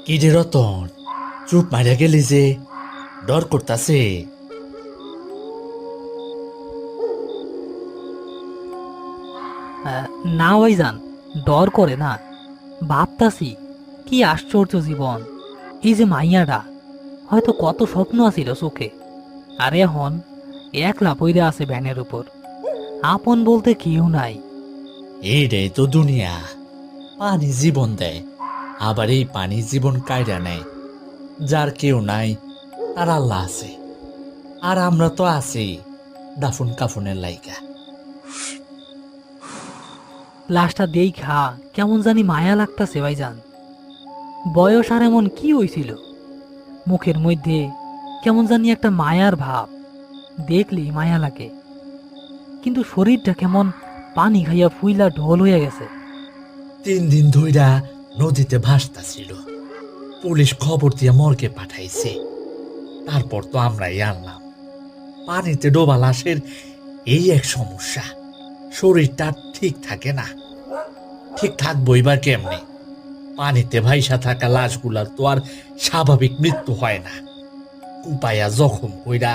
কি রে রতন, চুপ মারিয়া গেলি যে? ডর করতাছে? না ভাইজান, ডর করে না। ভাবতাছি কি আশ্চর্য জীবন। এই যে মাইয়াটা, হয়তো কত স্বপ্ন আছিল চোখে, আর এখন একলা পইরে আছে ভ্যানের উপর। আপন বলতে কেউ নাই। এইটাই তো দুনিয়া। পানি জীবন দেয়, আবার এই পানি জীবন কায়রা নেয়। যার কেউ নাই তার আল্লাহ আছে, আর আমরা তো আছি দাফন কাফনের লাইগা। লাশটা দেইখা কেমন জানি মায়া লাগতাছে ভাইজান। বয়স আর এমন কি হইছিল, মুখের মধ্যে কেমন জানি একটা মায়ার ভাব, দেখলেই মায়া লাগে। কিন্তু শরীরটা কেমন পানি খাইয়া ফুইলা ঢোল হইয়া গেছে। 3 দিন ধইরা নদীতে ভাসতাছিল। পুলিশ খবর দিয়ে মর্গে পাঠাইছে। তারপর তো আমরাই আনলাম। পানিতে ডোবা লাশের এই এক সমস্যা, শরীরটা ঠিক থাকে না। ঠিক থাকবই বা কেমনে? পানিতে ভাইসা থাকা লাশগুলার তো আর স্বাভাবিক মৃত্যু হয় না। কুপায়া জখম কইরা,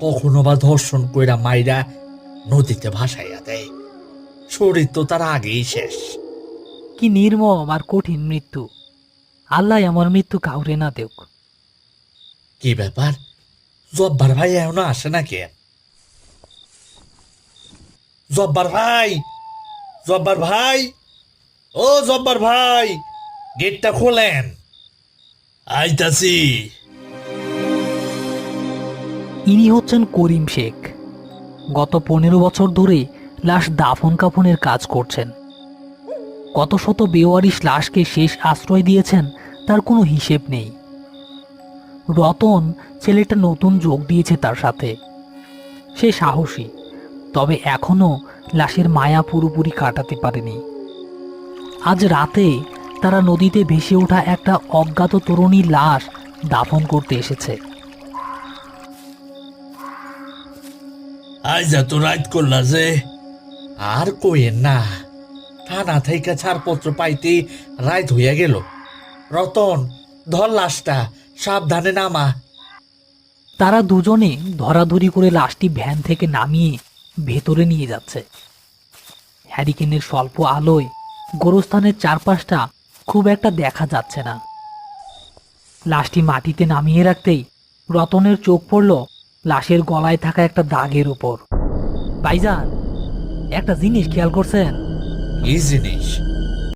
কখনো বা ধর্ষণ কইরা মাইরা নদীতে ভাসাইয়া দেয়। শরীর তো তার আগেই শেষ। কি নির্মম আর কঠিন মৃত্যু! আল্লাহ আমার মৃত্যু কাউরে না দেউক। কি ব্যাপার, জব্বার ভাই এখনো আসে না কে? জব্বার ভাই, জব্বার ভাই, ও জব্বার ভাই, গেটটা খোলেন। আইতাছি। ইনি হচ্ছেন করিম শেখ। গত 15 বছর ধরে লাশ দাফন কাফনের কাজ করছেন। কত শত বেওয়ারিশ লাশকে শেষ আশ্রয় দিয়েছেন তার কোনো হিসেব নেই। রতন ছেলেটা নতুন যোগ দিয়েছে তার সাথে। সে সাহসী, তবে এখনো লাশের মায়া পুরোপুরি কাটাতে পারেনি। আজ রাতে তারা নদীতে ভেসে ওঠা একটা অজ্ঞাত তরুণীর লাশ দাফন করতে এসেছে। আজ এত রাত করলা যে? আর কইেন না, থানা থেকে ছাড়পত্র পাইতে রাত হইয়া গেল। রতন, ধর লাশটা, সাবধানে নামা। তারা দুজনে ধরাধরি করে লাশটি ভ্যান থেকে নামিয়ে ভেতরে নিয়ে যাচ্ছে। হ্যারিকেনের স্বল্প আলোয় গোরস্থানের চারপাশটা খুব একটা দেখা যাচ্ছে না। লাশটি মাটিতে নামিয়ে রাখতেই রতনের চোখ পড়ল লাশের গলায় থাকা একটা দাগের উপর। ভাইজান, একটা জিনিস খেয়াল করছেন? এই জিনিস